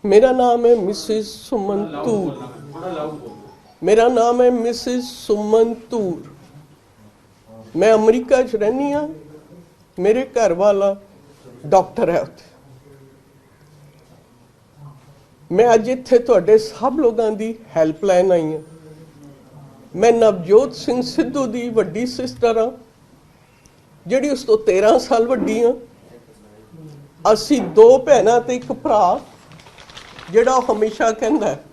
मेरा नाम है मिसिस सुमन तूर। मेरा नाम है मिसिस सुमन तूर। मैं अमरीका च रहनी हाँ। मेरे घर वाला डॉक्टर है उत्थे। मैं अज इत्थे तुहाडे सब लोगों की हैल्पलाइन आई हाँ। मैं नवजोत सिंह सिद्धू की वड्डी सिस्टर हाँ, जिहड़ी उस तो 13 साल वड्डी हाँ। असी 2 भैणां ते एक भरा, जिहड़ा हमेशा कहंदा है।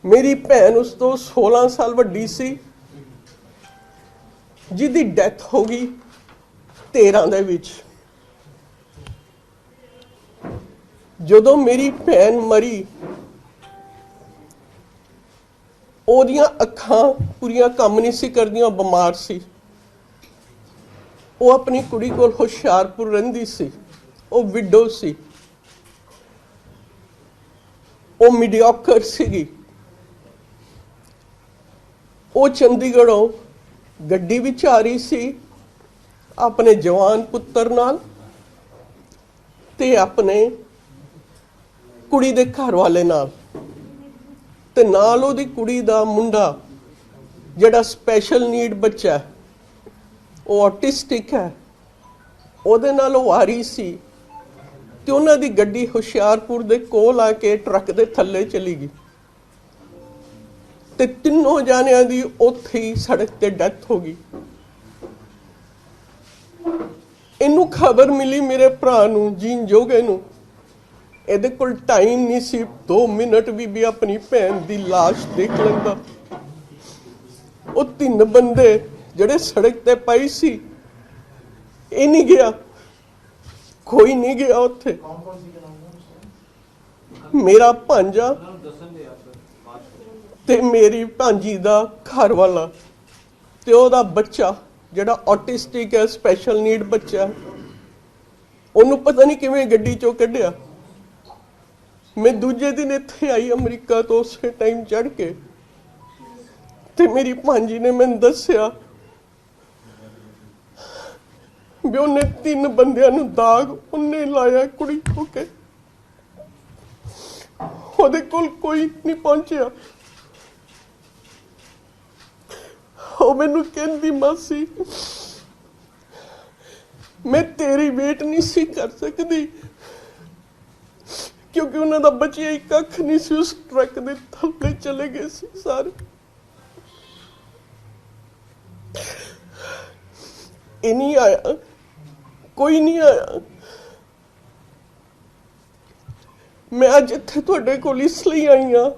मेरी भैन उस तो 16 साल वड्डी सी, जिहदी डैथ हो गई 13 दे विच। जदों मेरी भैन मरी, ओदियां अखां पूरियां काम नहीं सी करदियां, बीमार सी। वो अपनी कुड़ी कोल हुशियारपुर रहिंदी सी। वो विडो सी। वो मीडियोकर सीगी। वो चंडीगढ़ों गड्डी विच आ रही सी अपने जवान पुत्र नाल ते अपने कुड़ी दे घर वाले नाल, ते नाल ओदी कुड़ी दा मुंडा जिहड़ा स्पैशल नीड बच्चा है, वो ऑटिस्टिक है, ओदे नाल वो आ रही सी। ते उन्हां दी गड्डी हुशियारपुर दे कोल आके ट्रक दे थल्ले चली गई ते तीनों जानियां दी उत्थे ही सड़क ते डेथ हो गई। इनू खबर मिली मेरे भरा नू जीन जोगे नू। ਇਹਦੇ ਕੋਲ टाइम नहीं सी 2 मिनट भी अपनी भैन की लाश देख लेंदा। वो 3 बंदे ਜਿਹੜੇ सड़क ते पाई सी, ये नहीं गया, कोई नहीं गया उत्थे। मेरा भांजा ते मेरी भांजी दा घर वाला ते ओदा बच्चा जिहड़ा ऑटिस्टिक है, स्पैशल नीड बच्चा, ओनू पता नहीं किवें गड्डी चों कढिया। मैं दूजे दिन इत्थे आई अमरीका तो उस टाइम चढ़ के, ते मेरी भांजी ने मैनूं दस्सिया भी उन्हें 3 बंदियां नूं दाग उन्हें लाया कुड़ी हो के। ओहदे कोल कोई नहीं पहुंचिया। ਉਹ ਮੈਨੂੰ ਕਹਿੰਦੀ ਮਾਸੀ मैं तेरी वेट नहीं सी कर सकती, क्योंकि उन्होंने दा बचिया ही कख नहीं सी। उस ट्रक दे थल्ले चले गए सी सारे। ये नहीं आया, कोई नहीं आया। मैं अज इत्थे तुहाडे कोल इसलिए आई हाँ,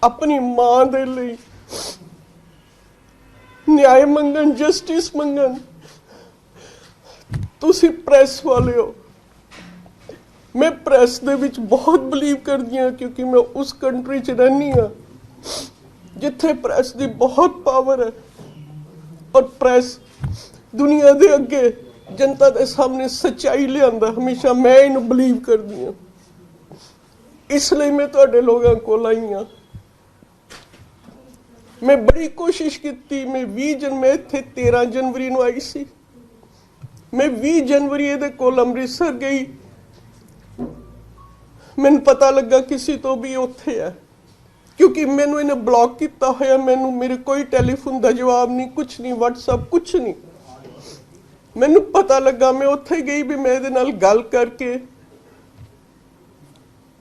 अपनी मां दे लई न्याय मंगन, जस्टिस मंगन। तुसी प्रेस वाले हो। मैं प्रेस दे विच बहुत बिलीव करदी हाँ, क्योंकि मैं उस कंट्री च रहनी हाँ जिथे प्रेस की बहुत पावर है। और प्रेस दुनिया दे अगे जनता के सामने सच्चाई लियादा हमेशा। मैं इनू बिलीव करदी हाँ, इसलिए मैं तुहाडे लोगों कोल आई हाँ। मैं बड़ी कोशिश की। मैं 13 जनवरी नूं आई सी। मैं 20 जनवरी ये कोल अमृतसर गई। मैनूं पता लगा किसी तो भी उत्थे है, क्योंकि मैनूं इन्हें ब्लॉक किया होया। मैनूं मेरे कोई टेलीफोन का जवाब नहीं, कुछ नहीं, व्हाट्सएप कुछ नहीं। मैनूं पता लगा, मैं उत्थे गई भी मैं इहदे नाल गल करके,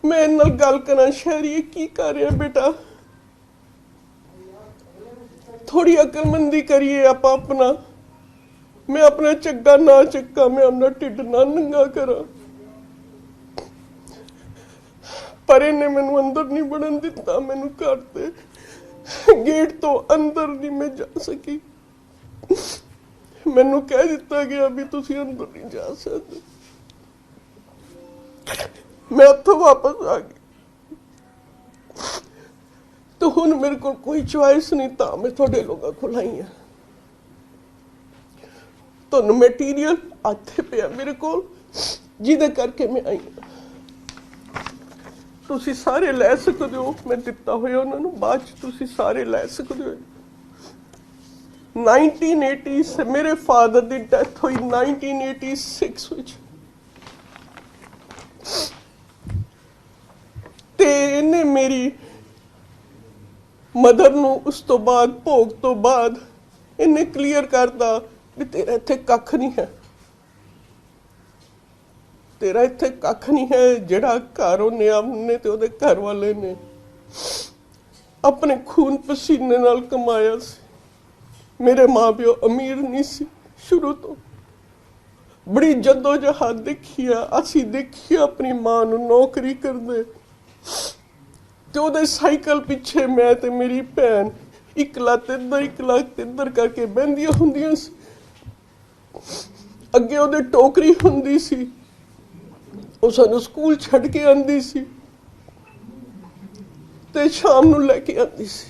मैं इहदे नाल गल करा, शहरी की कर रहा बेटा, थोड़ी अकलमंदी करिए आप अपना। मैं अपना चक्का ना चक्का, मैं अपना ढिड ना नंगा करा। पर इन्हें मैनू अंदर नहीं बढ़न दिता। मैनू घर दे गेट तो अंदर नहीं मैं जा सकी। मैनू कह दिता गया भी तुसी अंदर नहीं जा सकते। मैं उत्थों वापस आ गई। तो हुण मेरे को कोई चॉइस नहीं था, मैं थोड़े लोगों को लाई है। तो मटीरियल आते पे मेरे को, जिदे करके मैं आई हाँ। तुसी सारे लै सकते हो, मैं दिता होया उन्होंने, बाद तुसी सारे लै सकते हो। 1980 से मेरे फादर की डेथ हुई 1986 विच। ਮਦਰ ਨੂੰ ਉਸ ਤੋਂ ਬਾਅਦ ਭੋਗ ਤੋਂ ਬਾਅਦ ਇਹਨੇ ਕਲੀਅਰ ਕਰਤਾ ਵੀ ਤੇਰਾ ਇੱਥੇ ਕੱਖ ਨਹੀਂ ਹੈ, ਤੇਰਾ ਇੱਥੇ ਕੱਖ ਨਹੀਂ ਹੈ। ਜਿਹੜਾ ਘਰ ਉਹਨੇ ਆਪਣੇ ਤੇ ਉਹਦੇ ਘਰ ਵਾਲੇ ਨੇ ਆਪਣੇ ਖੂਨ ਪਸੀਨੇ ਨਾਲ ਕਮਾਇਆ ਸੀ। ਮੇਰੇ ਮਾਂ-ਪਿਓ ਅਮੀਰ ਨਹੀਂ ਸੀ ਸ਼ੁਰੂ ਤੋਂ, ਬੜੀ ਜਦੋਜਹਿਦ ਦੇਖੀ ਆ ਅਸੀਂ, ਦੇਖੀ ਆਪਣੀ ਮਾਂ ਨੂੰ ਨੌਕਰੀ ਕਰਦੇ ਤੇ ਉਹਦੇ ਸਾਈਕਲ ਪਿੱਛੇ ਮੈਂ ਤੇ ਮੇਰੀ ਭੈਣ ਇੱਕ ਲੱਤ ਇੱਧਰ ਕਰਕੇ ਬਹਿੰਦੀਆਂ ਹੁੰਦੀਆਂ ਸੀ। ਅੱਗੇ ਉਹਦੇ ਟੋਕਰੀ ਹੁੰਦੀ ਸੀ, ਉਹ ਸਾਨੂੰ ਸਕੂਲ ਛੱਡ ਕੇ ਆਉਂਦੀ ਸੀ ਤੇ ਸ਼ਾਮ ਨੂੰ ਲੈ ਕੇ ਆਉਂਦੀ ਸੀ।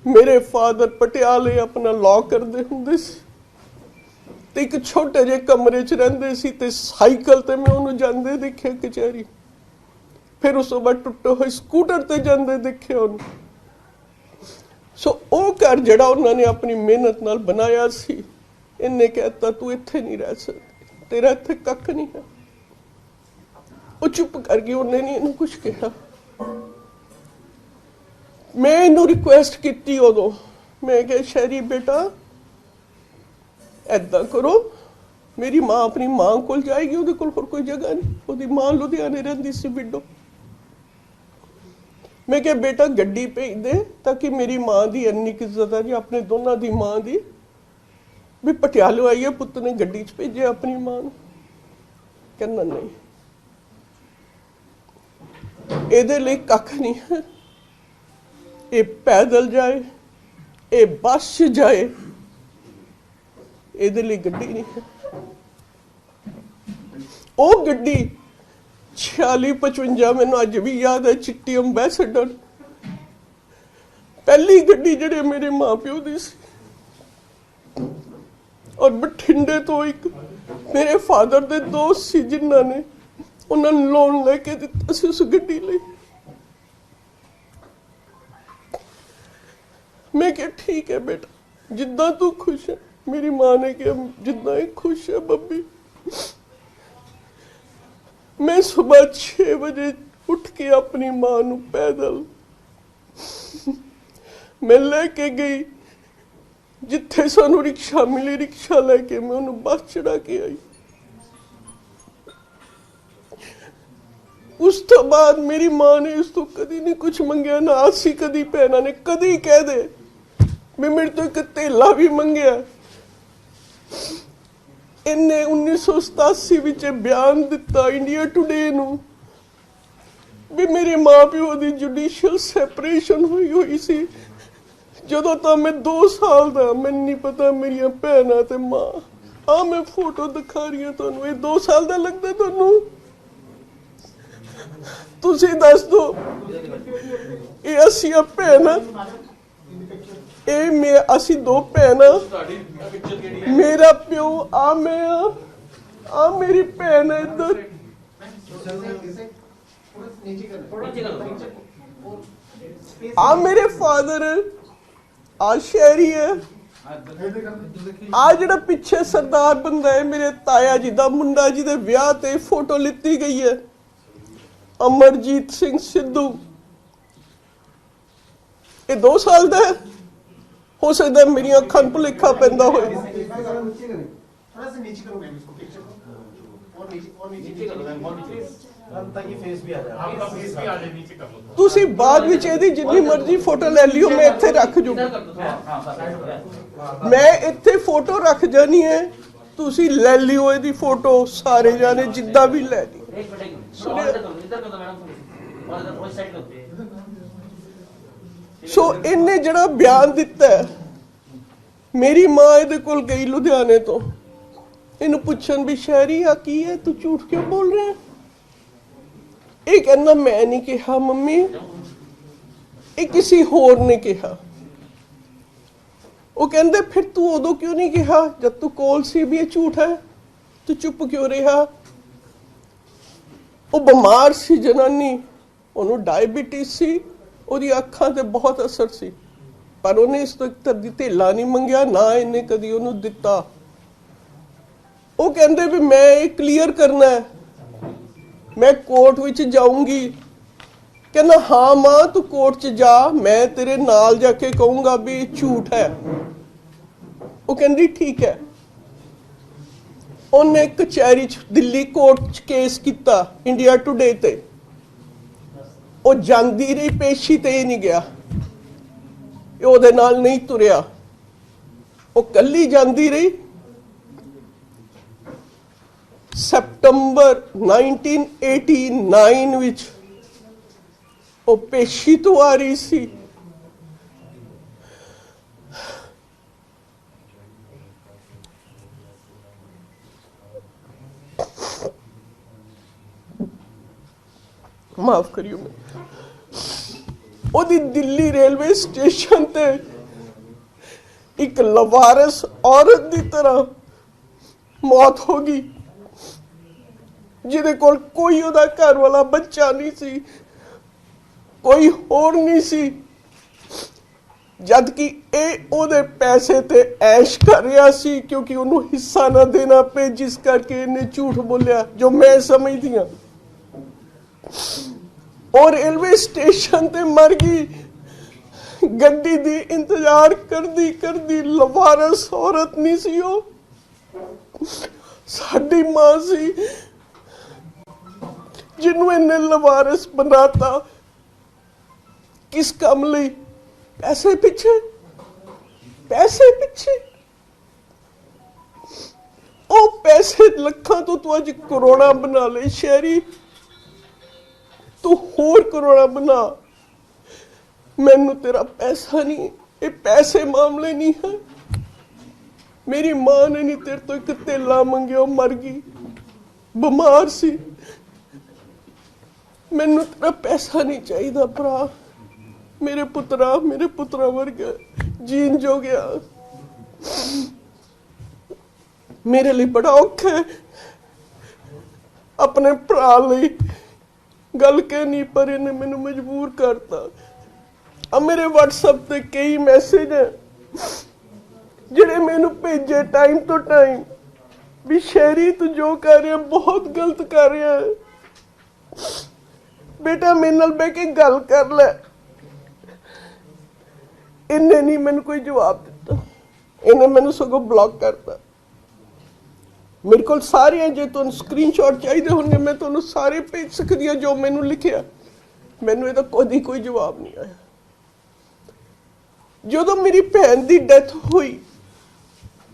ਮੇਰੇ ਫਾਦਰ ਪਟਿਆਲੇ ਆਪਣਾ ਲਾਅ ਕਰਦੇ ਹੁੰਦੇ ਸੀ ਤੇ ਇੱਕ ਛੋਟੇ ਜਿਹੇ ਕਮਰੇ 'ਚ ਰਹਿੰਦੇ ਸੀ ਤੇ ਸਾਈਕਲ ਤੇ ਮੈਂ ਉਹਨੂੰ ਜਾਂਦੇ ਦੇਖਿਆ ਕਚਹਿਰੀ। ਫਿਰ ਉਸ ਤੋਂ ਬਾਅਦ ਟੁੱਟੇ ਹੋਏ ਸਕੂਟਰ ਤੇ ਜਾਂਦੇ ਦੇਖਿਆ ਉਹਨੂੰ। ਸੋ ਉਹ ਘਰ ਜਿਹੜਾ ਉਹਨਾਂ ਨੇ ਆਪਣੀ ਮਿਹਨਤ ਨਾਲ ਬਣਾਇਆ ਸੀ, ਇਹਨੇ ਕਹਿਤਾ ਤੂੰ ਇੱਥੇ ਨਹੀਂ ਰਹਿ ਸਕਦੀ, ਤੇਰਾ ਇੱਥੇ ਕੱਖ ਨਹੀਂ ਹੈ। ਉਹ ਚੁੱਪ ਕਰ ਗਈ, ਉਹਨੇ ਨਹੀਂ ਇਹਨੂੰ ਕੁਝ ਕਿਹਾ। ਮੈਂ ਇਹਨੂੰ ਰਿਕੁਐਸਟ ਕੀਤੀ ਉਦੋਂ, ਮੈਂ ਕਿਹਾ ਸ਼ੈਰੀ ਬੇਟਾ ਏਦਾਂ ਕਰੋ, ਮੇਰੀ ਮਾਂ ਆਪਣੀ ਮਾਂ ਕੋਲ ਜਾਏਗੀ, ਉਹਦੇ ਕੋਲ ਹੋਰ ਕੋਈ ਜਗ੍ਹਾ ਨਹੀਂ, ਉਹਦੀ ਮਾਂ ਲੁਧਿਆਣੇ ਰਹਿੰਦੀ ਸੀ ਵਿਡੋ। ਮੈਂ ਕਿਹਾ ਬੇਟਾ ਗੱਡੀ ਭੇਜ ਦੇ ਤਾਂ ਕਿ ਮੇਰੀ ਮਾਂ ਦੀ ਇੰਨੀ ਇੱਜ਼ਤ ਹੈ ਜੀ ਆਪਣੇ ਦੋਨਾਂ ਦੀ ਮਾਂ ਦੀ, ਵੀ ਪਟਿਆਲੇ ਆਈ ਹੈ, ਪੁੱਤ ਨੇ ਗੱਡੀ 'ਚ ਭੇਜਿਆ ਆਪਣੀ ਮਾਂ ਨੂੰ। ਕਹਿੰਦਾ ਨਹੀਂ, ਇਹਦੇ ਲਈ ਕੱਖ ਨਹੀਂ ਹੈ, ਇਹ ਪੈਦਲ ਜਾਏ, ਇਹ ਬੱਸ 'ਚ ਜਾਏ, ਇਹਦੇ ਲਈ ਗੱਡੀ ਨਹੀਂ ਹੈ। ਉਹ ਗੱਡੀ 4655 ਮੈਨੂੰ ਅੱਜ ਵੀ ਯਾਦ ਹੈ, ਚਿੱਟੀ ਅੰਬੈਸਡਰ, ਪਹਿਲੀ ਗੱਡੀ ਜਿਹੜੇ ਮੇਰੇ ਮਾਂ-ਪਿਓ ਦੀ ਸੀ। ਔਰ ਬਠਿੰਡੇ ਤੋਂ ਇੱਕ ਮੇਰੇ ਫਾਦਰ ਦੇ ਦੋਸਤ ਸੀ ਜਿਨ੍ਹਾਂ ਨੇ ਉਹਨਾਂ ਨੂੰ ਲੋਨ ਲੈ ਕੇ ਦਿੱਤਾ ਸੀ ਉਸ ਗੱਡੀ ਲਈ। ਮੈਂ ਕਿਹਾ ਠੀਕ ਹੈ ਬੇਟਾ, ਜਿੱਦਾਂ ਤੂੰ ਖੁਸ਼ ਹੈ। ਮੇਰੀ ਮਾਂ ਨੇ ਕਿਹਾ ਜਿੱਦਾਂ ਇਹ ਖੁਸ਼ ਹੈ ਬੱਬੀ। मैं सुबह 6 बजे उठ के अपनी मां नू पैदल मैं लेके गई, जिथे सानू रिक्शा मिली रिक्शा लेके मैं उन्हें बस चढ़ा के आई। उस तो बाद मेरी मां ने इस तो कदी नहीं कुछ मंगया, ना असी कदी भैनों ने कदी कह दे मैं मेरे तो एक धेला भी मंगया। इन्ने 1987 विच बयान दिता इंडिया टुडे नू भी मेरे माँ प्यो की जुडिशियल सैपरेशन हुई हुई सी जदों तो मैं 2 साल दा। मैनूं नहीं पता मेरिया भैनां ते मां आ मैं फोटो दिखा रही हूं तुहानूं, ये 2 साल दा लगदा तुहानूं? तुसीं दस दो ये असीं भैनां, ये मैं असीं 2 भैनां, मेरा प्यो आ मैं आ मेरी भैन है इधर, आ मेरे फादर आ शहरी है, आ जिहड़ा पिछे सरदार बंदा है मेरे ताया जी दा मुंडा जी दे विआह ते फोटो लिती गई है, अमरजीत सिंह सिद्धू। ये 2 साल दा है, हो सकता है मेरी अखां नूं भुलेखा पैंदा होए। तुसी बाद विच इहदी जिन्नी मर्जी फोटो ले लियो, मैं इत्थे रख जू, मैं इत्थे फोटो रख जानी है, तुसी ले लियो इहदी फोटो सारे जाने जिद्दां भी ले लियो। सो इन्हें जड़ा बयान दिता है, मेरी मां इहदे कोल गई लुधियाने तो, इन्हू पुछन भी शहरी आ की है, तू झूठ क्यों बोल रहा है? ये कहना मैं नहीं कहा मम्मी, ये किसी होर ने कहा। वो कहंदे फिर तू उदों क्यों नहीं कहा जब तू कोल सी भी ये झूठ है, तू चुप क्यों रहा? वो बीमार सी जनानी, उन्होंने डायबिटीज सी, ਉਹਦੀ ਅੱਖਾਂ ਤੇ ਬਹੁਤ ਅਸਰ ਸੀ, ਪਰ ਉਹਨੇ ਇਸ ਤੋਂ ਕਦੀ ਧੇਲਾ ਨਹੀਂ ਮੰਗਿਆ, ਨਾ ਇਹਨੇ ਕਦੀ ਉਹਨੂੰ ਦਿੱਤਾ। ਉਹ ਕਹਿੰਦੇ ਵੀ ਮੈਂ ਇਹ ਕਲੀਅਰ ਕਰਨਾ ਹੈ, ਮੈਂ ਕੋਰਟ ਵਿੱਚ ਜਾਊਂਗੀ, कहना हाँ मां तू कोर्ट च जा, मैं तेरे नाल जाके कहूंगा भी झूठ है। वो कहती ठीक है। उन्हें कचहरी दिल्ली कोर्ट च केस किया इंडिया टुडे ते। वो जाती रही पेशी ते नहीं गया, ਉਹਦੇ ਨਾਲ नहीं तुरिया, वो कल्ली जाती रही। सितंबर 1989 विच वो पेशी तो आ रही सी। माफ करियो, मैं ओदी दिल्ली रेलवे स्टेशन ते एक लवारस औरत की तरह मौत हो गई, जिहदे कोल कोई ओदा घर वाला बच्चा नहीं सी, कोई होर नहीं सी, जबकि ਇਹ ਉਹਦੇ पैसे ते ऐश कर रहा सी क्योंकि ਉਹਨੂੰ हिस्सा ना देना पे, जिस करके इन्हें झूठ बोलिया जो मैं समझदी हां। और रेलवे स्टेशन ते मर गई, गड्डी दी इंतजार करदी करदी। लवारस औरत नहीं सी, वो साडी मां सी जिन्हों इन्हें लवारस बनाता। किस काम ਲਈ? पैसे पिछे, पैसे पिछे। ओ पैसे लखां तो तू अज करोड़ा बना ले शहरी, तू होर करोड़ा बना, मैनू तेरा पैसा नहीं। ये पैसे मामले नहीं है। मेरी मां ने नहीं तेरे तो एक तेला मंगिया, मर गई, बीमार सी। मैनू तेरा पैसा नहीं चाहिए भरा, मेरे पुत्रा वर्गा जीन जो गया। मेरे लिए बड़ा औखा है अपने भरा लिए गल कहनी, पर इन्हें मैनू मजबूर करता। अब मेरे व्हाट्सएप पे कई मैसेज है जिहड़े मैनू भेजे टाइम तो टाइम भी शहरी तू जो कर रहा बहुत गलत कर रहा है, बेटा मेरे नाल बैठ के गल कर ले। इन्हें नहीं मैनू कोई जवाब दिता, इन्हें मैनू सगों ब्लॉक करता। मेरे को सारे जो तुम स्क्रीनशॉट चाहिए होंगे मैं तुहानू सारे भेज सकती हूँ जो मैनू लिखिया। मैनू इहदा कदी कोई जवाब नहीं आया। जो मेरी भैन की डेथ हुई,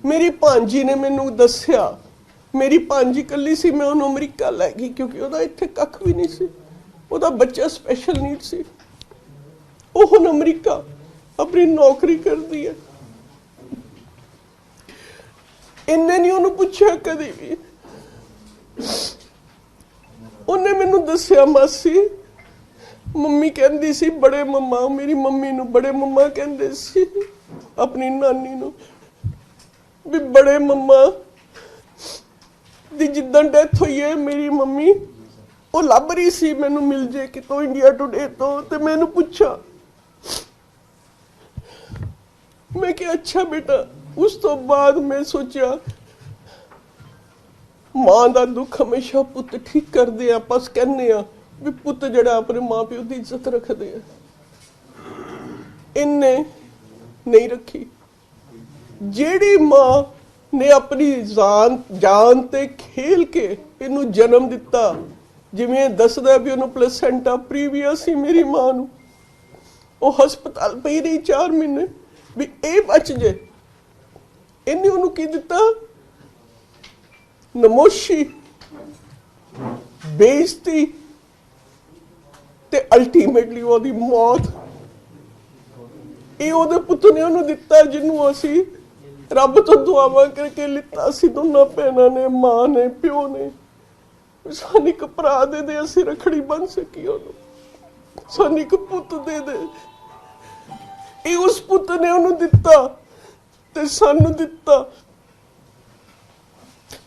मेरी भांजी ने मैनू दसिया, मेरी भांजी कली सी, मैं उन्होंने अमरीका लै गई क्योंकि वह इत्थे कख भी नहीं सी, वह बच्चा स्पैशल नीड सी। वो हुण अमरीका अपनी नौकरी करती है। इन्हें नहीं उन्होंने पूछा कभी भी। उन्हें मैनू दसिया मासी, मम्मी कहती सी बड़े मम्मा, मेरी मम्मी नू बड़े मम्मा कहते सी अपनी नानी नू भी बड़े मम्मा दी जिद्दां डेथ हुई है मेरी मम्मी वो लभ रही सी मैनू मिल जे कितों इंडिया टुडे तो मैनू पूछा। मैं क्या अच्छा बेटा। उस तो बाद मैं सोचा मां का दुख हमेशा पुत ठीक करते हैं, बस कहने भी पुत जड़ा अपने मां प्यो की इज्जत रखते हैं, इन्हें नहीं रखी। जेड़ी मां ने अपनी जान ते खेल के इनू जन्म दिता, जिवें दसदा भी उन्होंने प्लेसेंटा प्रीवियस ही मेरी मां नू, वो हस्पताल पई रही 4 महीने भी ए बच जे। इन्हें उन्होंने की दिता? नमोशी, बेइज्जती ते अल्टीमेटली ओदी मौत। ये ओदे पुत ने उन्होंने दिता जिन्हों असी रब तो दुआवां करके लिता सी, दोनों भैनां ने, मां ने, प्यो ने। सानू एक भरा दे दे, असी रखड़ी बन सकी, सानू एक पुत दे दे। ये उस पुत ने उन्होंने दिता ते सानू दिता।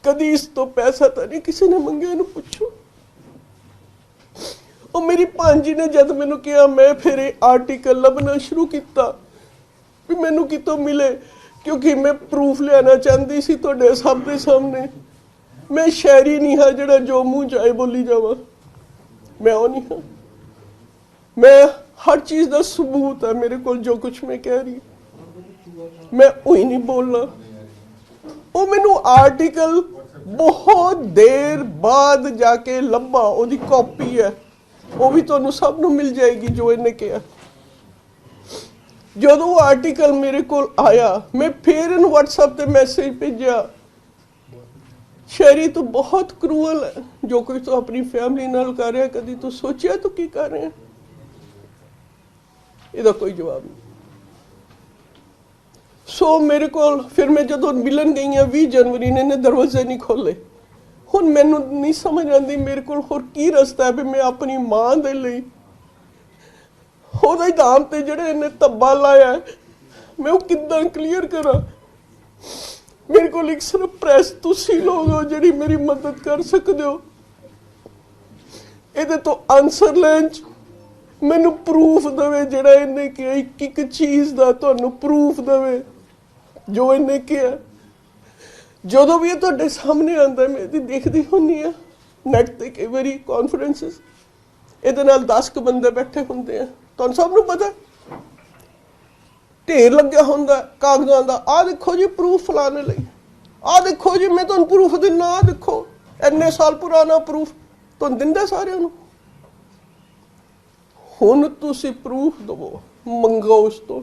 कदी इस तो पैसा तो नहीं किसी ने मंगे, इन्हू पूछो। और मेरी भांजी ने जब मैनू कहा, मैं फिर आर्टिकल लभना शुरू किया भी मैनू कितों मिले, क्योंकि मैं प्रूफ लियाना चाहती सी तुहाडे सब दे सामने। मैं शहरी नहीं हाँ जड़ा जो मुँह चाहे बोली जावा, मैं वो नहीं हाँ। मैं हर चीज का सबूत है मेरे को, जो कुछ मैं कह रही मैं वही नहीं बोलना। वो मैनू आर्टिकल बहुत देर बाद जाके लभा, ओदी कॉपी है, वो भी तुहानू सब नू मिल जाएगी जो इन्हें कहा। जो वो आर्टिकल मेरे को आया, मैं फिर इन व्हाट्सएप पे मैसेज भेजा, शहरी तो बहुत क्रूअल है, जो कोई तो अपनी फैमिली नाल कर रहा, कभी तो सोचिया तो की कर रहे हैं? ਇਹਦਾ कोई जवाब नहीं। सो मेरे को फिर मैं जो मिलन गई हाँ 20 जनवरी ने दरवाजे नहीं खोले। हुण मैनू नहीं समझ आती मेरे को होर की रस्ता है भी मैं अपनी मां दे लई ਉਹਦਾ दाम ते ਜਿਹੜੇ ਇਹਨੇ ਧੱਬਾ ਲਾਇਆ मैं वो किदां क्लीयर करा। मेरे को एक सिर्फ प्रैस तुसी लोग हो जिहड़ी मेरी मदद कर सकते हो। ਇਹਦੇ तो आंसर लैन मैनू प्रूफ दवे, जिहड़ा इन्हें कहा एक चीज़ का तुहानू प्रूफ दवे जो इन्हें कहा। जो भी ये तुहाडे सामने आंदा मैं इहदी देखदी हुंदी आ नैट ते कई बारी कॉन्फ्रेंसिस, इहदे नाल 10 बंदे बैठे हुंदे आ, तुहानू सब नू पता ढेर लग्या हुंदा कागजां दा, आ देखो जी प्रूफ फलाने लई, आ देखो जी मैं तुहानू प्रूफ दिना, आ देखो इन्ने साल पुराना प्रूफ तुहानू दिंदा सारिआं नू। हुण तुसीं प्रूफ दवो, मंगो उस तो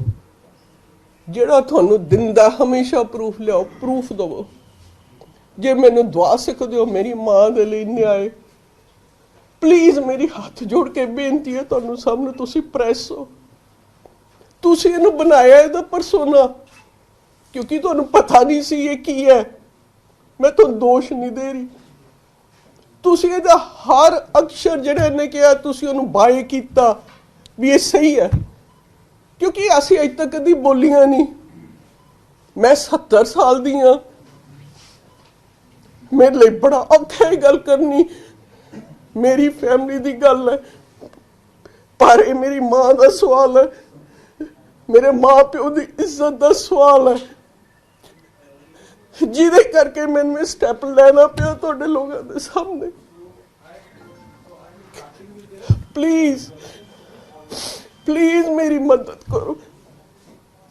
ਜਿਹੜਾ ਤੁਹਾਨੂੰ ਦਿੰਦਾ ਹਮੇਸ਼ਾ ਪ੍ਰੂਫ ਲਿਆਓ, ਪ੍ਰੂਫ ਦਵੋ। ਜੇ ਮੈਨੂੰ ਦਵਾ ਸਕਦੇ ਹੋ ਮੇਰੀ ਮਾਂ ਦੇ ਲਈ ਨਿਆਂ, ਪਲੀਜ਼ ਮੇਰੀ ਹੱਥ ਜੋੜ ਕੇ ਬੇਨਤੀ ਹੈ ਤੁਹਾਨੂੰ ਸਾਹਮਣੇ, ਤੁਸੀਂ ਪ੍ਰੈਸ ਹੋ, ਤੁਸੀਂ ਇਹਨੂੰ ਬਣਾਇਆ ਇਹਦਾ ਪਰਸੋਨਾ, ਕਿਉਂਕਿ ਤੁਹਾਨੂੰ ਪਤਾ ਨਹੀਂ ਸੀ ਇਹ ਕੀ ਹੈ। ਮੈਂ ਤੁਹਾਨੂੰ ਦੋਸ਼ ਨਹੀਂ ਦੇ ਰਹੀ, ਤੁਸੀਂ ਇਹਦਾ ਹਰ ਅਕਸ਼ਰ ਜਿਹੜੇ ਇਹਨੇ ਕਿਹਾ ਤੁਸੀਂ ਉਹਨੂੰ ਬਾਏ ਕੀਤਾ ਵੀ ਇਹ ਸਹੀ ਹੈ, क्योंकि असी अज तक कभी बोलियां नहीं। मैं 70 साल दी हाँ, मेरे लिए बड़ा औखा है गल करनी, मेरी फैमिली की गल है, पर ये मेरी मां का सवाल है, मेरे मां प्यो की इज्जत का सवाल है, जिदे करके मैंने स्टैप लेना पिया तुहाडे लोगों के सामने। प्लीज प्लीज मेरी मदद करो।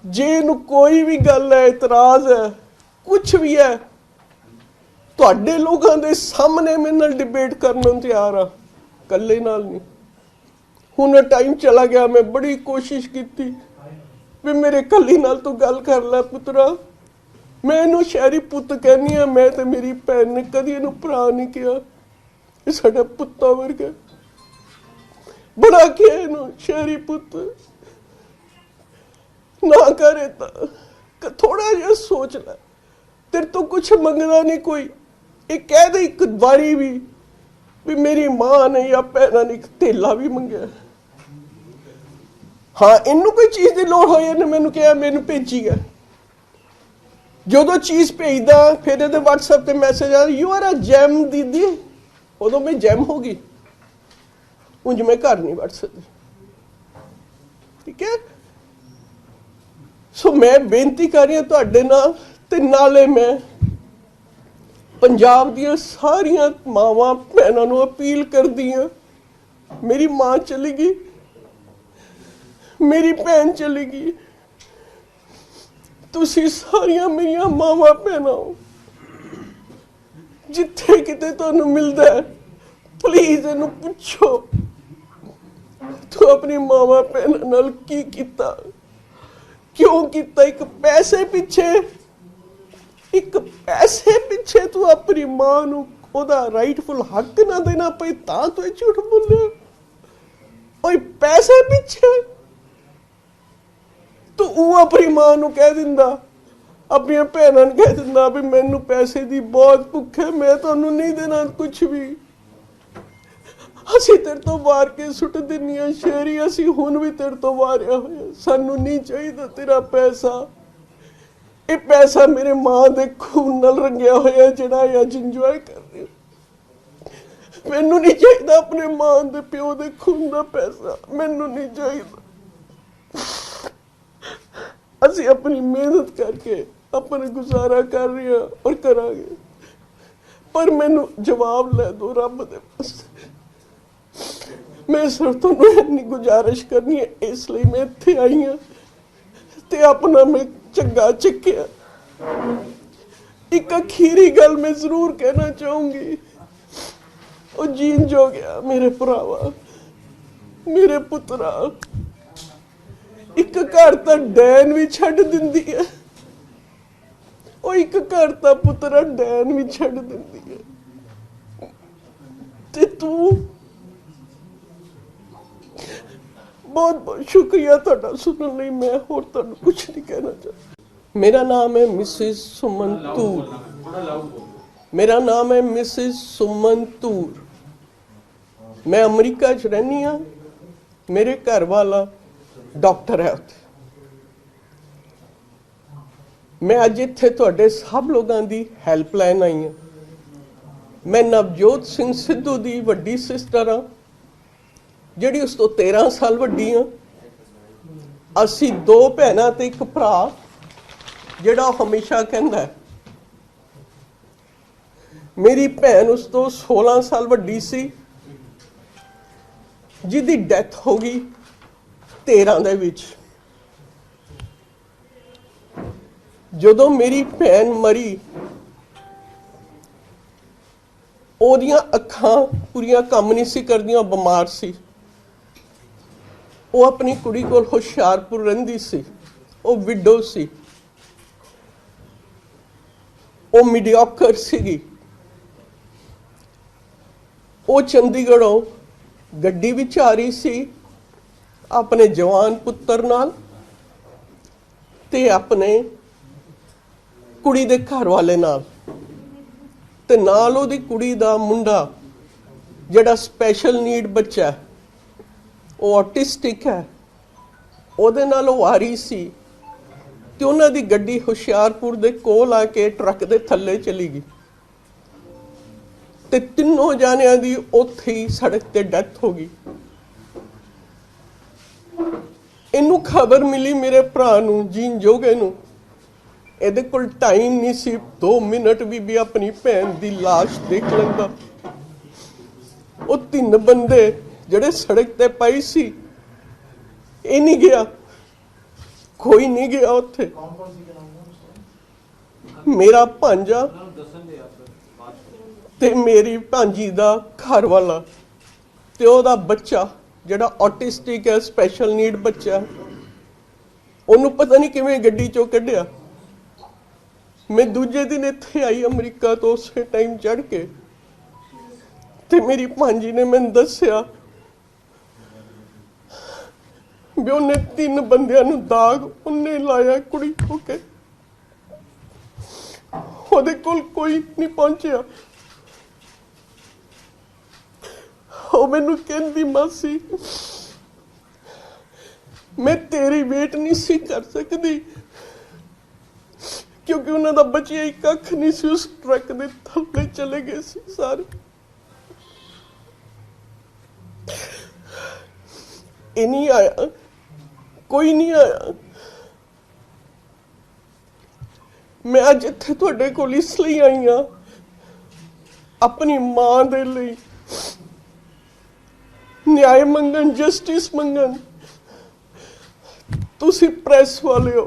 जे नू कोई भी गल है, इतराज है, कुछ भी है, तुहाडे लोगों के सामने मेरे नाल डिबेट करने तैयार हाँ, कल्ले नाल नहीं। हुण टाइम चला गया, मैं बड़ी कोशिश की भी मेरे कली नाल तू गल कर लै पुत्रा। मैं इनू शहरी पुत कहनी हाँ, मैं तो मेरी भैन ने कदी इनू भरा नहीं कहा, ये साडा पुत्ता वर्गा, बड़ा क्या इनू शहरी पुत ना करे तो थोड़ा जिहा सोच लै, तेरे तो कुछ मंगदा नहीं कोई, ये कह दे एक बारी भी मेरी मां ने या भैन ने एक धेला भी मंगया, हाँ इनू कोई चीज़ की लोड़ होई इन्हें मैनू कहा मैनू भेजी है, जो चीज़ भेजदा फिर ये व्हाट्सएप पे मैसेज आ यू आर अ जैम दीदी, उदों मैं जैम होगी, उंज मैं घर नहीं वड़ सकती। ठीक है, सो मैं बेनती कर रही हूं तुहाडे नाल, ते नाले मैं पंजाब दियां सारियां मावां भैनां नूं अपील करदी हां, मेरी मां चली गई, मेरी भैन चली गई, तुसीं सारियां मेरियां मावां भैनां हो, जिथे किते तुहानूं मिलदा है प्लीज इनू पुछो तू अपनी मावा भैन नाल की कीता, क्यों कीता? एक पैसे पिछे तू अपनी मां नू ओदा राइटफुल हक ना देना पई तां तू झूठ बोले, ओए पैसे पिछे तू अपनी मां नू कह दिंदा, अपनी भैनां नू कह दिंदा भी मैनू पैसे दी बहुत भुख है, मैं तुहानू नहीं देना कुछ भी, असी तेरे तो वार के सुट दिनिया शहरी, असी हुण भी तेरे तो वारिया होया, सानू नहीं चाहिए तेरा पैसा, ये पैसा मेरे मां दे खून नाल रंगिया होया जिहड़ा अज इंजॉय कर रहे हो। मैनू नहीं चाहिए अपने मां दे प्यो दे खून दा पैसा, मैनू नहीं चाहिए। असी अपनी मेहनत करके अपना गुजारा कर रहे हैं और करांगे, पर मैनू जवाब लै दो रब दे पास। मैं सिर्फ तुहानू इन्नी गुजारिश करनी है, इसलिए मैं इत्थे आई हाँ ते अपना मैं चंगा चुक्या। एक अखीरी गल मैं जरूर कहना चाहूंगी, वो जीन जो गया मेरे भरावा, मेरे पुत्रा, एक घर तो डैन भी छड्ड दिंदी है, वो एक घर तो पुत्रा डैन भी छड्ड दिंदी है। ते तू बहुत बहुत शुक्रिया तुहाडा सुनने लई, मैं होर तुहानू कुछ नहीं कहना चाहता। मेरा नाम है मिसिस सुमन तूर, मेरा नाम है मिसिस सुमन तूर। मैं अमरीका च रहनी हाँ, मेरे घर वाला डॉक्टर है उत्थे। मैं अज इत्थे तुहाडे सब लोगों की हैल्पलाइन आई हाँ। मैं नवजोत सिंह सिद्धू की वड्डी सिस्टर हाँ, जिहड़ी उस तो 13 साल वड्डी हाँ। असी 2 भैणां ते एक भरा, जिहड़ा हमेशा कहंदा है। मेरी भैन उस तो 16 साल वड्डी सी, जिहदी डेथ हो गई 13 दे विच। जदों मेरी भैन मरी, ओदियां अखां पूरियां काम नहीं सी करदियां, बीमार सी। वो अपनी कुड़ी कोल हुशियारपुर रहिंदी सी, वो विडो सी, वो मीडियोकर सीगी। वो चंडीगढ़ों गड्डी विच आ रही सी अपने जवान पुत्तर नाल ते अपने कुड़ी दे घर वाले नाल, ते नाल ओदी कुड़ी दा मुंडा जिहड़ा स्पैशल नीड बच्चा है, वो ऑटिस्टिक है, ਉਹਦੇ ਨਾਲ ਉਹ ਆ ਰਹੀ ਸੀ ਤੇ ਉਹਨਾਂ ਦੀ ਗੱਡੀ ਹੁਸ਼ਿਆਰਪੁਰ ਦੇ ਕੋਲ ਆ ਕੇ ਟਰੱਕ ਦੇ ਥੱਲੇ ਚਲੀ ਗਈ ਤੇ ਤਿੰਨੋਂ ਜਾਣਿਆਂ ਦੀ ਉੱਥੇ ਹੀ ਸੜਕ ਤੇ ਡੈਥ ਹੋ ਗਈ। ਇਹਨੂੰ ਖਬਰ ਮਿਲੀ ਮੇਰੇ ਭਰਾ ਨੂੰ, ਜੀਨ ਜੋਗੇ ਨੂੰ। ਇਹਦੇ ਕੋਲ ਟਾਈਮ ਨਹੀਂ ਸੀ 2 ਮਿੰਟ ਵੀ ਆਪਣੀ ਭੈਣ ਦੀ ਲਾਸ਼ ਦੇਖ ਲੈਂਦਾ। ਉਹ 3 ਬੰਦੇ ਜਿਹੜੇ ਸੜਕ ਤੇ ਪਈ ਸੀ, ਇਹ ਨਹੀਂ ਗਿਆ, ਕੋਈ ਨਹੀਂ ਗਿਆ ਉੱਥੇ। ਮੇਰਾ ਭਾਂਜਾ ਤੇ ਮੇਰੀ ਭਾਂਜੀ ਦਾ ਘਰ ਵਾਲਾ ਤੇ ਉਹਦਾ ਬੱਚਾ ਜਿਹੜਾ ਆਟਿਸਟਿਕ ਹੈ, ਸਪੈਸ਼ਲ ਨੀਡ ਬੱਚਾ, ਉਹਨੂੰ ਪਤਾ ਨਹੀਂ ਕਿਵੇਂ ਗੱਡੀ ਚੋਂ ਕੱਢਿਆ। मैं दूजे दिन इत्थे आई अमरीका तो उस टाइम चढ़ के ते मेरी भांजी ने मैंने दस्या भी उन्हें 3 बंदियां नूं दाग उन्हें लाया कुड़ी होके, ओहदे कोल कोई नहीं पहुंचिया। ਉਹ ਮੈਨੂੰ ਕਹਿੰਦੀ ਮਾਸੀ मैं तेरी वेट नहीं सी कर सकती, क्योंकि उन्होंने बचिया ही कख नहीं सी, उस ट्रक के थल्ले चले गए सी सारे। ये नहीं आया, कोई नहीं आया। मैं अज इत्थे तुहाडे कोल इसलिए आई हाँ, अपनी मां दे लई न्याय मंगन, जस्टिस मंगन। तुसी प्रेस वाले हो,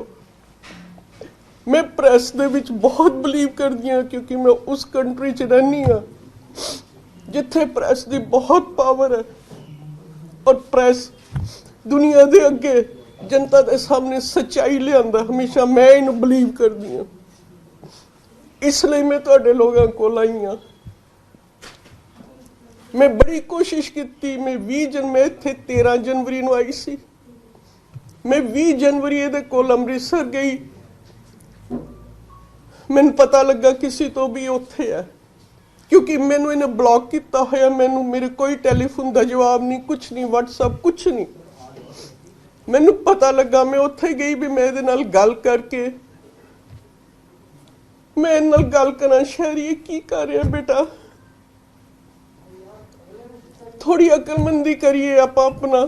मैं प्रेस दे विच बहुत बिलीव करदी हाँ, क्योंकि मैं उस कंट्री च रहनी हाँ जिथे प्रेस की बहुत पावर है और प्रेस दुनिया दे अगे जनता के सामने सच्चाई लियादा। हमेशा मैं इन्हूं बिलीव करदी हाँ, इसलिए मैं तुहाडे लोगों कोल आई हाँ। मैं बड़ी कोशिश की, मैं 20 जन मैं इत्थे 13 जनवरी नूं आई सी। मैं 20 जनवरी ये कोल अमृतसर गई, मैनू पता लगा किसी तो भी उत्थे है, क्योंकि मैनू इन्हें ब्लॉक किया होया। मैनू मेरे कोई टेलीफोन का जवाब नहीं, कुछ नहीं, व्हाट्सएप कुछ नहीं। मैनू पता लगा, मैं उत्थे गई भी मैं इहदे नाल गल करके मैं इहदे नाल गल करा, शहरी की कर रहा बेटा, थोड़ी अकलमंदी करिए आप अपना।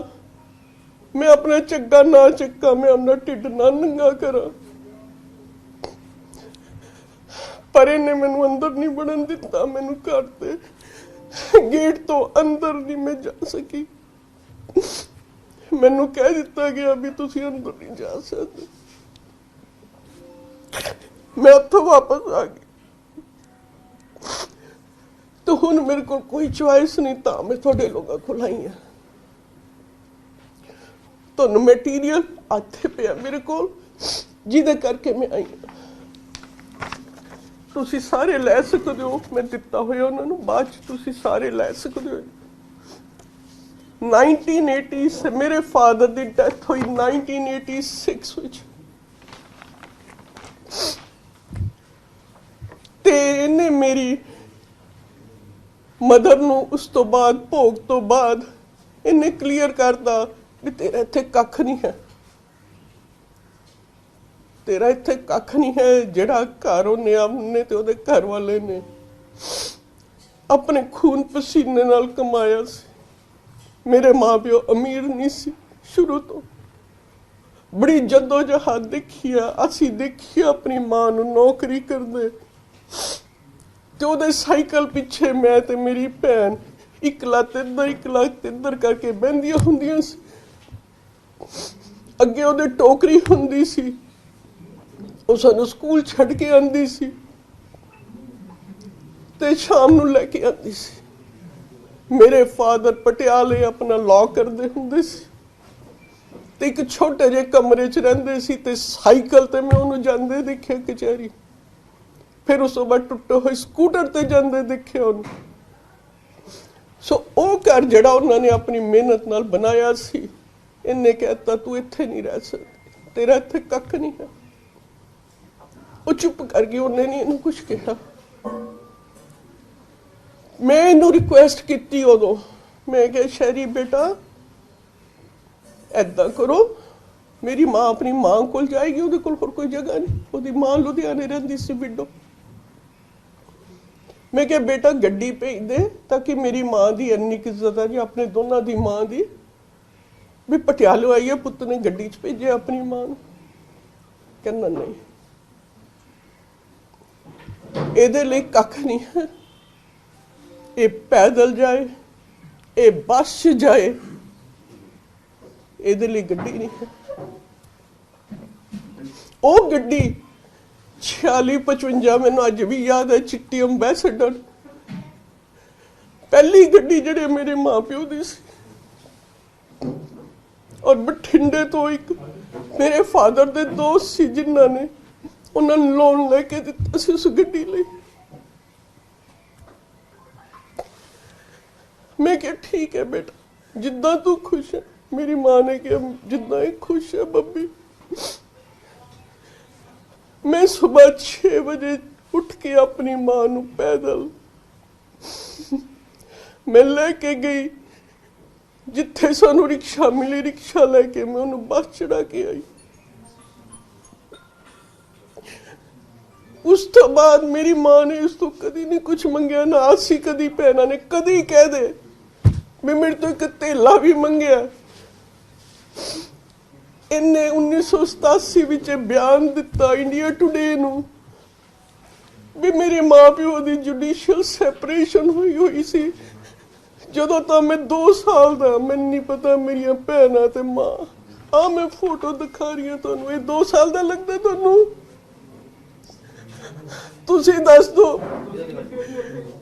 मैं अपना चक्का ना चक्का, मैं अपना ढिड ना नंगा करा। पर इन्हें मैनू अंदर नहीं बढ़न दिता, मैनू घर दे गेट तो अंदर नहीं मैं जा सकी। मैनू कह दिता गया भी तुसी अंदर नहीं जा सकते। मैं उत्थों वापस आ गई। तो हुण मेरे को कोई चॉइस नहीं था, मैं थोड़े लोगों को लाई है। तो मटीरियल आते पे मेरे को जिदे करके मैं आई हाँ। तुसी सारे लै सकते हो, मैं दिता होया उन्होंने, बाद तुसी सारे लै सकते हो। 1980 से मेरे फादर की डेथ हुई 1986 विच, ते इन्हें मेरी मदर नू उस तो बाद भोग तो बाद इन्हें क्लीयर करता भी तेरा इत्थे कख नहीं है, तेरा इत्थे कख नहीं है। जिहड़ा घर उन्हें अपने ते उहदे घर वाले ने अपने खून पसीने नाल कमाया सी। मेरे माँ प्यो अमीर नहीं सी, शुरू तो बड़ी जद्दोजहद देखी है असी, देखी अपनी माँ नू नौकरी करदे ते उहदे साइकिल पिछे मैं ते मेरी भैन एक लत्त इधर करके बहंदियां हुंदियां सी। अगे उहदे टोकरी हुंदी सी, ਉਹ ਸਾਨੂੰ ਸਕੂਲ ਛੱਡ ਕੇ ਆਂਦੀ ਸੀ ਤੇ ਸ਼ਾਮ ਨੂੰ ਲੈ ਕੇ ਆਂਦੀ ਸੀ। ਮੇਰੇ ਫਾਦਰ ਪਟਿਆਲੇ ਆਪਣਾ ਲਾਅ ਕਰਦੇ ਹੁੰਦੇ ਸੀ ਤੇ ਇੱਕ ਛੋਟੇ ਜਿਹੇ ਕਮਰੇ 'ਚ ਰਹਿੰਦੇ ਸੀ ਤੇ ਸਾਈਕਲ ਤੇ ਮੈਂ ਉਹਨੂੰ ਜਾਂਦੇ ਦੇਖਿਆ ਕਚਹਿਰੀ। ਫਿਰ ਉਸ ਤੋਂ ਬਾਅਦ ਟੁੱਟੇ ਹੋਏ ਸਕੂਟਰ ਤੇ ਜਾਂਦੇ ਦੇਖਿਆ ਉਹਨੂੰ। ਸੋ ਉਹ ਘਰ ਜਿਹੜਾ ਉਹਨਾਂ ਨੇ ਆਪਣੀ ਮਿਹਨਤ ਨਾਲ ਬਣਾਇਆ ਸੀ, ਇਹਨੇ ਕਹਿਤਾ ਤੂੰ ਇੱਥੇ ਨਹੀਂ ਰਹਿ ਸਕਦੀ, ਤੇਰਾ ਇੱਥੇ ਕੱਖ ਨਹੀਂ ਹੈ। ਉਹ ਚੁੱਪ ਕਰ ਗਈ, ਉਹਨੇ ਨਹੀਂ ਇਹਨੂੰ ਕੁਝ ਕਿਹਾ। ਮੈਂ ਇਹਨੂੰ ਰਿਕੁਐਸਟ ਕੀਤੀ ਉਦੋਂ, ਮੈਂ ਕਿਹਾ ਸ਼ਹਿਰੀ ਬੇਟਾ ਏਦਾਂ ਕਰੋ, ਮੇਰੀ ਮਾਂ ਆਪਣੀ ਮਾਂ ਕੋਲ ਜਾਏਗੀ, ਉਹਦੇ ਕੋਲ ਹੋਰ ਕੋਈ ਜਗ੍ਹਾ ਨਹੀਂ। ਉਹਦੀ ਮਾਂ ਲੁਧਿਆਣੇ ਰਹਿੰਦੀ ਸੀ ਵਿਡੋ। मैं क्या बेटा गड्डी भेज दे ताकि मेरी माँ की इन्नी इज्जत है जी, अपने दोनों की माँ की भी पटियाले आई है, पुत्त ने गड्डी च भेजे अपनी माँ। कहना नहीं, ਇਹਦੇ ਲਈ ਕੱਖ ਨਹੀਂ ਹੈ। ਇਹ ਪੈਦਲ ਜਾਏ, ਇਹ ਬੱਸ 'ਚ ਜਾਏ, ਇਹਦੇ ਲਈ ਗੱਡੀ ਨਹੀਂ ਹੈ। ਉਹ ਗੱਡੀ 46-55 ਮੈਨੂੰ ਅੱਜ ਵੀ ਯਾਦ ਹੈ, ਚਿੱਟੀ ਅੰਬੈਸਡਰ, ਪਹਿਲੀ ਗੱਡੀ ਜਿਹੜੇ ਮੇਰੇ ਮਾਂ ਪਿਓ ਦੀ ਸੀ। ਔਰ ਬਠਿੰਡੇ ਤੋਂ ਇੱਕ ਮੇਰੇ ਫਾਦਰ ਦੇ ਦੋਸਤ ਸੀ ਜਿਨ੍ਹਾਂ ਨੇ ਉਹਨਾਂ ਨੂੰ ਲੋਨ ਲੈ ਕੇ ਦਿੱਤਾ ਸੀ ਉਸ ਗੱਡੀ ਲਈ। ਮੈਂ ਕਿਹਾ ਠੀਕ ਹੈ ਬੇਟਾ, ਜਿੱਦਾਂ ਤੂੰ ਖੁਸ਼ ਹੈ। ਮੇਰੀ ਮਾਂ ਨੇ ਕਿਹਾ ਜਿੱਦਾਂ ਇਹ ਖੁਸ਼ ਹੈ ਬੱਬੀ। मैं सुबह 6 बजे उठ के अपनी मां नू पैदल मैं लेके गई, जिथे सानू रिक्शा मिली रिक्शा लेके मैं उन्हें बस चढ़ा के आई। उस तो बाद मेरी मां ने इस तो कदी नहीं कुछ मंगया, ना आसी कदी भैनों ने कदी कह दे मैं मेरे तो एक धेला भी मंगया। इन्हें 1987 विच बयान दिता इंडिया टुडे नू भी मेरे माँ प्यो की जुडिशियल सैपरेशन हुई सी जदों तो मैं 2 साल दा। मैनूं नहीं पता मेरिया भैनां ते मां, आ मैं फोटो दिखा रही हूं तुहानूं, ये 2 साल दा लगदा तुहानूं? तुसीं दस दो।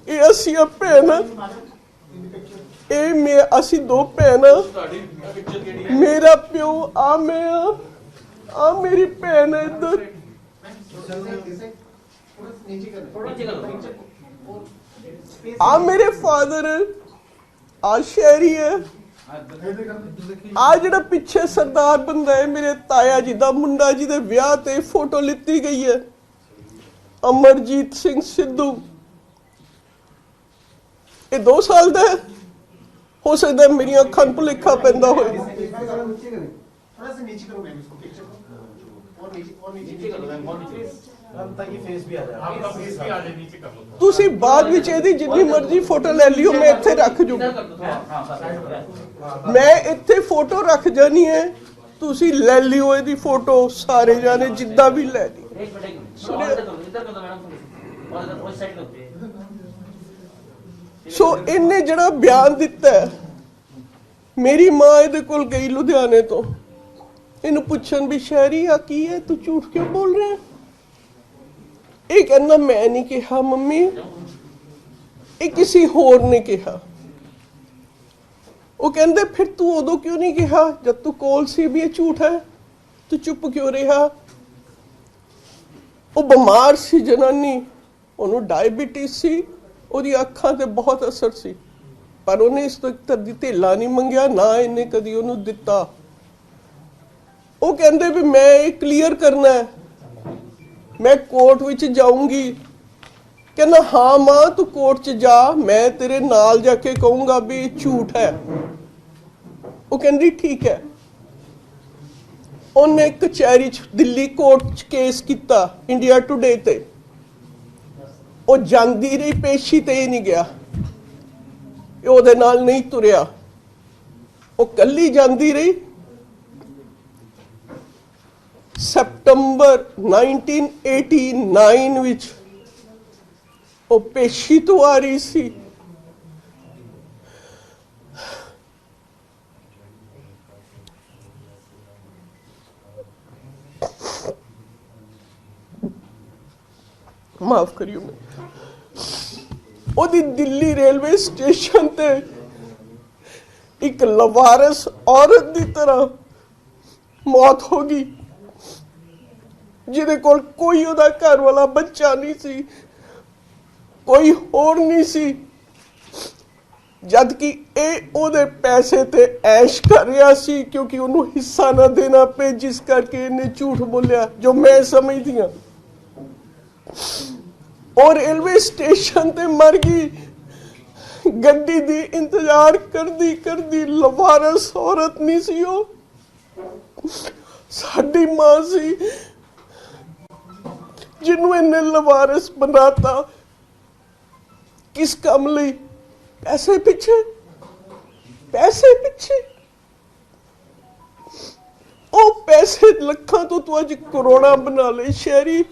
ये असीं भैनां, मैं असी 2 भैन, मेरा प्यो आ, मैं आ मेरी भैन है इधर। आ मेरे फादर, आ शहरी है। आ जिहड़ा पिछे सरदार बंदा है मेरे ताया जी दा मुंडा, जी दे विआह ते फोटो लित्ती गई है, अमरजीत सिंह सिद्धू। ये 2 साल दा है। हो सकता है मेरी अखां नूं भुलेखा पैंदा होए। तुसीं बाद विच इहदी जिन्नी मर्जी फोटो ले लियो, मैं इत्थे रख जूंगा, मैं इत्थे फोटो रख जानी है, तुसीं ले लियो इहदी फोटो सारे जाने जिद्दां भी ले लियो। सो इन्हें जड़ा बयान दिता है मेरी माँ ਇਹਦੇ ਕੋਲ ਗਈ ਲੁਧਿਆਣੇ ਤੋਂ ਇਹਨੂੰ ਪੁੱਛਣ ਵੀ ਸ਼ਹਿਰੀ ਆ ਕੀ ਹੈ ਤੂੰ ਝੂਠ ਕਿਉਂ ਬੋਲ ਰਿਹਾ ਇਹ ਕਹਿੰਦਾ ਮੈਂ ਨਹੀਂ ਕਿਹਾ ਮੰਮੀ ਇਹ ਕਿਸੇ ਹੋਰ ਨੇ ਕਿਹਾ ਉਹ ਕਹਿੰਦੇ ਫਿਰ ਤੂੰ ਉਦੋਂ ਕਿਉਂ ਨਹੀਂ ਕਿਹਾ ਜਦ ਤੂੰ ਕੋਲ ਸੀ ਵੀ ਇਹ ਝੂਠ ਹੈ ਤੂੰ ਚੁੱਪ ਕਿਉਂ ਰਿਹਾ ਉਹ ਬਿਮਾਰ ਸੀ ਜਨਾਨੀ ਉਹਨੂੰ ਡਾਇਬੀਟੀਜ਼ ਸੀ ਉਹਦੀ ਅੱਖਾਂ ਤੇ ਬਹੁਤ ਅਸਰ ਸੀ ਪਰ ਉਹਨੇ ਇਸ ਤੋਂ ਕਦੀ ਧੇਲਾ ਨਹੀਂ ਮੰਗਿਆ ਨਾ ਇਹਨੇ ਕਦੀ ਉਹਨੂੰ ਦਿੱਤਾ ਉਹ ਕਹਿੰਦੇ ਵੀ ਮੈਂ ਇਹ ਕਲੀਅਰ ਕਰਨਾ ਹੈ ਮੈਂ ਕੋਰਟ ਵਿੱਚ ਜਾਊਂਗੀ ਕਹਿੰਦਾ ਹਾਂ ਮਾਂ ਤੂੰ ਕੋਰਟ 'ਚ ਜਾ ਮੈਂ ਤੇਰੇ ਨਾਲ ਜਾ ਕੇ ਕਹੂੰਗਾ ਵੀ ਇਹ ਝੂਠ ਹੈ ਉਹ ਕਹਿੰਦੀ ਠੀਕ ਹੈ ਉਹਨੇ ਕਚਹਿਰੀ 'ਚ ਦਿੱਲੀ ਕੋਰਟ 'ਚ ਕੇਸ ਕੀਤਾ ਇੰਡੀਆ ਟੁਡੇ ਤੇ ਉਹ ਜਾਂਦੀ ਰਹੀ ਪੇਸ਼ੀ ਤੇ ਹੀ ਨਹੀਂ ਗਿਆ ਇਹ ਉਹਦੇ ਨਾਲ ਨਹੀਂ ਤੁਰਿਆ ਉਹ ਕੱਲੀ ਜਾਂਦੀ ਰਹੀ ਸਤੰਬਰ 1989 ਵਿੱਚ ਉਹ ਪੇਸ਼ੀ ਤੋਂ ਆ ਰਹੀ ਸੀ ਮਾਫ ਕਰਿਓ ਉਹਦੀ ਦਿੱਲੀ ਰੇਲਵੇ ਸਟੇਸ਼ਨ ਤੇ ਇੱਕ ਲਵਾਰਸ ਔਰਤ ਦੀ ਤਰ੍ਹਾਂ ਮੌਤ ਹੋ ਗਈ ਜਿਹਦੇ ਕੋਲ ਕੋਈ ਉਹਦਾ ਘਰ ਵਾਲਾ ਬੱਚਾ ਨਹੀਂ ਸੀ ਕੋਈ ਹੋਰ ਨਹੀਂ ਸੀ ਜਦ ਕਿ ਇਹ ਉਹਦੇ ਪੈਸੇ ਤੇ ਐਸ਼ ਕਰ ਰਿਹਾ ਸੀ ਕਿਉਂਕਿ ਉਹਨੂੰ ਹਿੱਸਾ ਨਾ ਦੇਣਾ ਪਏ ਜਿਸ ਕਰਕੇ ਇਹਨੇ ਝੂਠ ਬੋਲਿਆ ਜੋ ਮੈਂ ਸਮਝਦੀ ਹਾਂ और रेलवे स्टेशन ते मर गई गड्डी दी इंतजार करदी करदी लवारस औरत नहीं सी ओ साडी मां सी जिन्हों इन्हें लवारस बनाता किस काम लई पैसे पिछे ओ पैसे लखां तो तू अज करोड़ा बना ले शहरी